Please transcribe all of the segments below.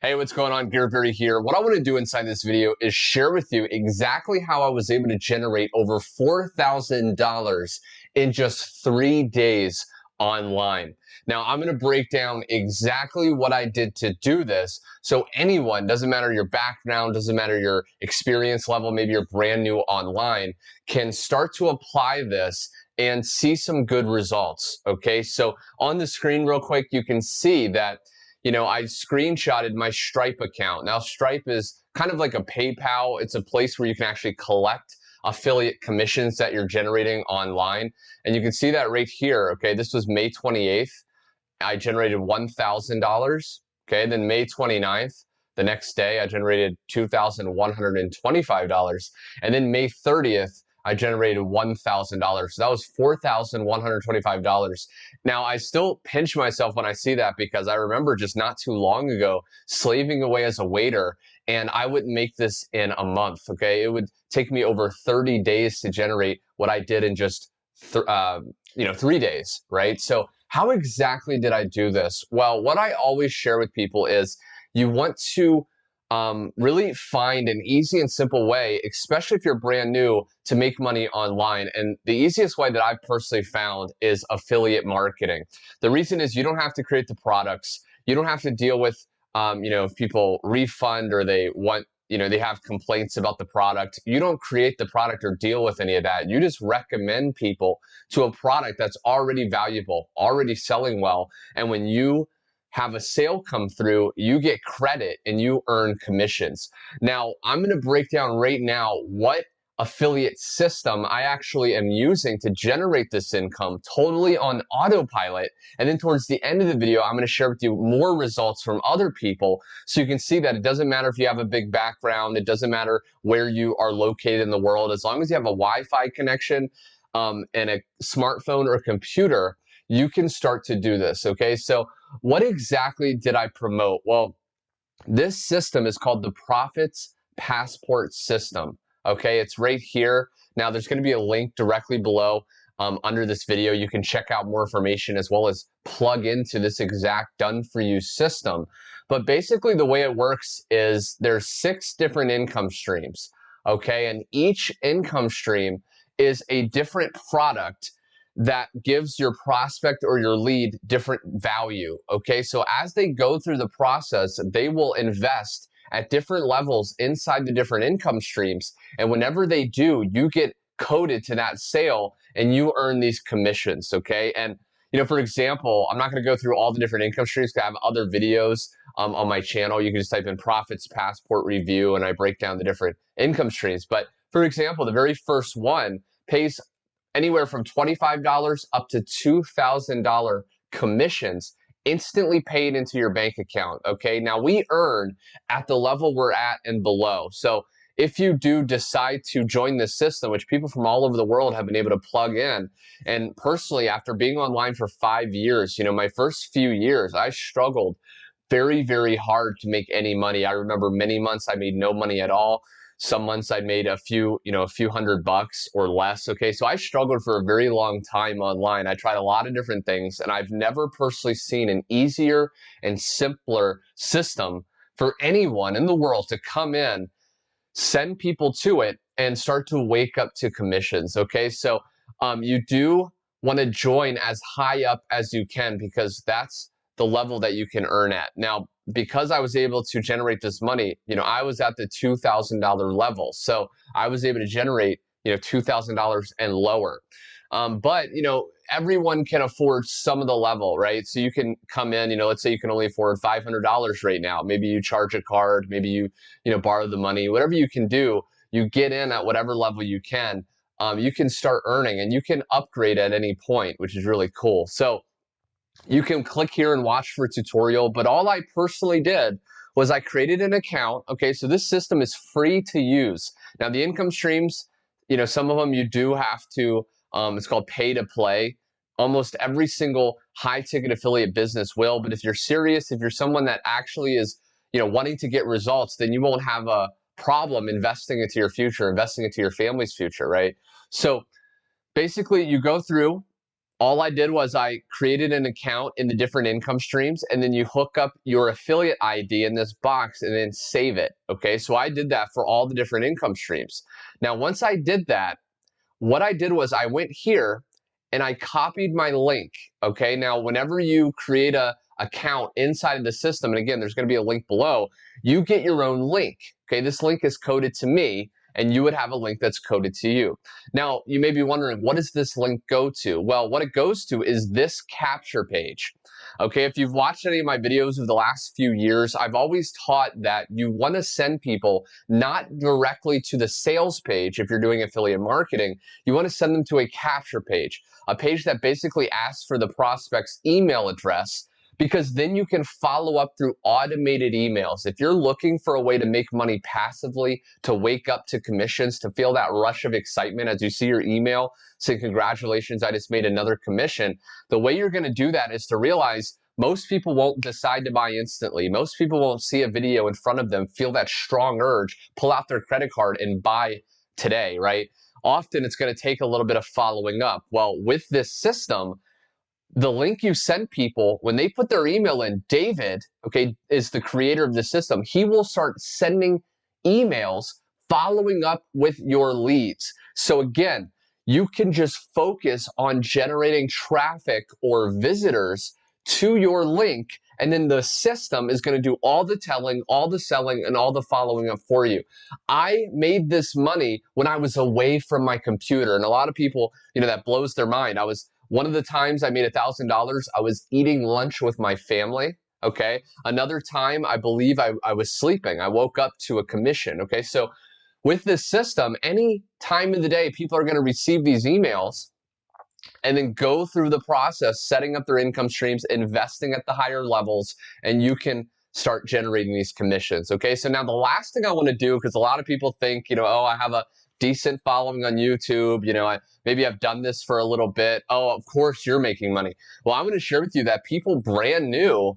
Hey, what's going on? Gearberry here. What I want to do inside this video is share with you exactly how I was able to generate over $4,000 in just 3 days online. Now, I'm going to break down exactly what I did to do this. So anyone, doesn't matter your background, doesn't matter your experience level, maybe you're brand new online, can start to apply this and see some good results. Okay, so on the screen real quick, you can see that I screenshotted my Stripe account. Now, Stripe is kind of like a PayPal. It's a place where you can actually collect affiliate commissions that you're generating online. And you can see that right here. Okay, this was May 28th. I generated $1,000. Okay, then May 29th, the next day, I generated $2,125. And then May 30th, I generated $1,000. So that was $4,125. Now, I still pinch myself when I see that because I remember just not too long ago slaving away as a waiter, and I wouldn't make this in a month. Okay, it would take me over 30 days to generate what I did in just 3 days, right? So how exactly did I do this? Well, what I always share with people is you want to really find an easy and simple way, especially if you're brand new, to make money online. And the easiest way that I've personally found is affiliate marketing. The reason is you don't have to create the products. You don't have to deal with, if people refund or they want, they have complaints about the product. You don't create the product or deal with any of that. You just recommend people to a product that's already valuable, already selling well. And when you have a sale come through, you get credit and you earn commissions. Now, I'm going to break down right now what affiliate system I actually am using to generate this income totally on autopilot. And then towards the end of the video, I'm going to share with you more results from other people so you can see that it doesn't matter if you have a big background, it doesn't matter where you are located in the world, as long as you have a Wi-Fi connection and a smartphone or computer, you can start to do this. Okay, so what exactly did I promote? Well, this system is called the Profits Passport System. Okay, it's right here. Now, there's going to be a link directly below under this video. You can check out more information as well as plug into this exact done-for-you system. But basically, the way it works is there's 6 different income streams. Okay, and each income stream is a different product that gives your prospect or your lead different value. Okay, so as they go through the process, they will invest at different levels inside the different income streams. And whenever they do, you get coded to that sale and you earn these commissions. Okay, and for example, I'm not going to go through all the different income streams because I have other videos on my channel. You can just type in Profits Passport Review and I break down the different income streams. But for example, the very first one pays anywhere from $25 up to $2,000 commissions instantly paid into your bank account. Okay, now we earn at the level we're at and below. So if you do decide to join this system, which people from all over the world have been able to plug in, and personally, after being online for 5 years, my first few years, I struggled very, very hard to make any money. I remember many months I made no money at all. Some months I made a few $100 or less. Okay, so I struggled for a very long time online. I tried a lot of different things, and I've never personally seen an easier and simpler system for anyone in the world to come in, send people to it, and start to wake up to commissions. Okay, so you do want to join as high up as you can because that's the level that you can earn at. Now, because I was able to generate this money, I was at the $2,000 level. So I was able to generate, $2,000 and lower. But everyone can afford some of the level, right? So you can come in, let's say you can only afford $500 right now. Maybe you charge a card, maybe you borrow the money, whatever you can do, you get in at whatever level you can. You can start earning and you can upgrade at any point, which is really cool. So you can click here and watch for a tutorial, but all I personally did was I created an account. Okay, so this system is free to use. Now the income streams, some of them you do have to, it's called pay to play. Almost every single high ticket affiliate business will, but if you're serious, if you're someone that actually is, wanting to get results, then you won't have a problem investing into your future, investing into your family's future, right? So basically you go through, All I did was I created an account in the different income streams, and then you hook up your affiliate ID in this box and then save it. Okay, so I did that for all the different income streams. Now, once I did that, what I did was I went here and I copied my link. Okay, now whenever you create a account inside of the system, and again, there's going to be a link below, you get your own link. Okay, this link is coded to me, and you would have a link that's coded to you. Now, you may be wondering, what does this link go to? Well, what it goes to is this capture page. Okay, if you've watched any of my videos of the last few years, I've always taught that you want to send people not directly to the sales page if you're doing affiliate marketing. You want to send them to a capture page, a page that basically asks for the prospect's email address, because then you can follow up through automated emails. If you're looking for a way to make money passively, to wake up to commissions, to feel that rush of excitement as you see your email saying, congratulations, I just made another commission, the way you're going to do that is to realize most people won't decide to buy instantly. Most people won't see a video in front of them, feel that strong urge, pull out their credit card and buy today, right? Often it's going to take a little bit of following up. Well, with this system, the link you send people, when they put their email in, David, okay, is the creator of the system. He will start sending emails following up with your leads. So again, you can just focus on generating traffic or visitors to your link, and then the system is going to do all the telling, all the selling, and all the following up for you. I made this money when I was away from my computer, and a lot of people, that blows their mind. One of the times I made $1,000, I was eating lunch with my family. Okay. Another time, I believe I was sleeping. I woke up to a commission. Okay. So with this system, any time of the day, people are going to receive these emails and then go through the process, setting up their income streams, investing at the higher levels, and you can start generating these commissions. Okay. So now the last thing I want to do, because a lot of people think, oh, I have a decent following on YouTube. Maybe I've done this for a little bit. Oh, of course you're making money. Well, I'm going to share with you that people brand new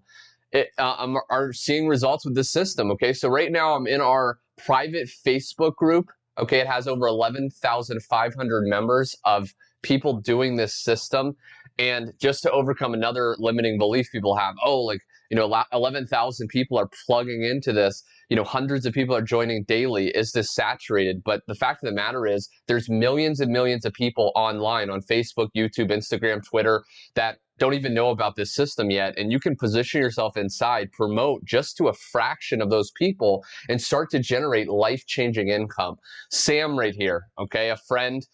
are seeing results with this system. Okay, so right now I'm in our private Facebook group. Okay, it has over 11,500 members of people doing this system. And just to overcome another limiting belief people have, 11,000 people are plugging into this. Hundreds of people are joining daily. Is this saturated? But the fact of the matter is, there's millions and millions of people online on Facebook, YouTube, Instagram, Twitter that don't even know about this system yet. And you can position yourself inside, promote just to a fraction of those people, and start to generate life-changing income. Sam right here, okay, a friend.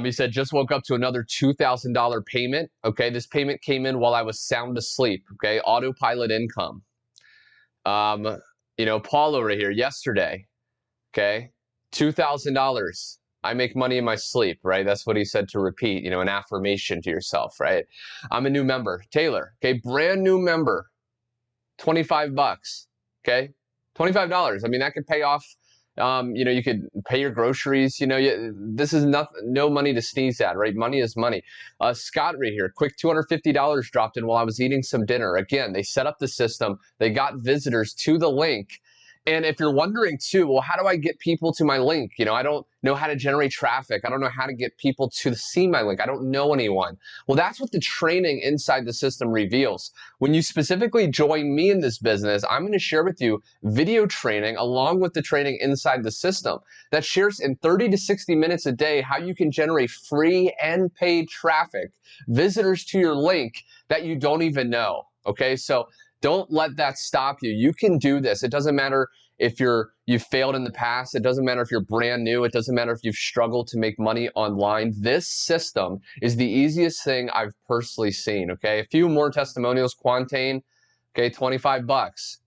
He said, just woke up to another $2,000 payment. Okay, this payment came in while I was sound asleep. Okay, autopilot income. Paul over here yesterday. Okay, $2,000. I make money in my sleep, right? That's what he said to repeat, an affirmation to yourself, right? I'm a new member. Taylor, okay, brand new member, 25 bucks, okay? $25. I mean, that could pay off, you could pay your groceries, this is no money to sneeze at, right? Money is money. Scott right here, quick $250 dropped in while I was eating some dinner. Again, they set up the system, they got visitors to the link. And if you're wondering too, well, how do I get people to my link? I don't know how to generate traffic. I don't know how to get people to see my link. I don't know anyone. Well, that's what the training inside the system reveals. When you specifically join me in this business, I'm going to share with you video training along with the training inside the system that shares in 30 to 60 minutes a day how you can generate free and paid traffic, visitors to your link that you don't even know. Okay, so don't let that stop you. You can do this. It doesn't matter if you've failed in the past. It doesn't matter if you're brand new. It doesn't matter if you've struggled to make money online. This system is the easiest thing I've personally seen. Okay, a few more testimonials. Quantain, okay, 25 bucks.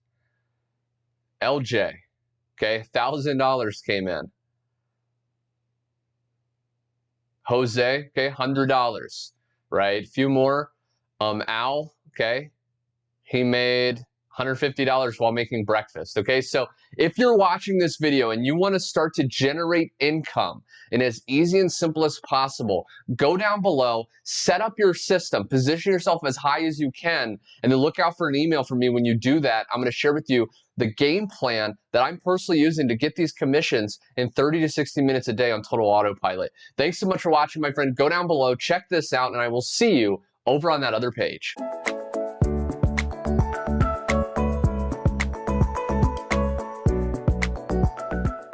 LJ, okay, $1,000 came in. Jose, okay, $100, right? A few more. Al, okay. He made $150 while making breakfast. Okay, so if you're watching this video and you want to start to generate income in as easy and simple as possible, go down below, set up your system, position yourself as high as you can, and then look out for an email from me when you do that. I'm going to share with you the game plan that I'm personally using to get these commissions in 30 to 60 minutes a day on Total Autopilot. Thanks so much for watching, my friend. Go down below, check this out, and I will see you over on that other page.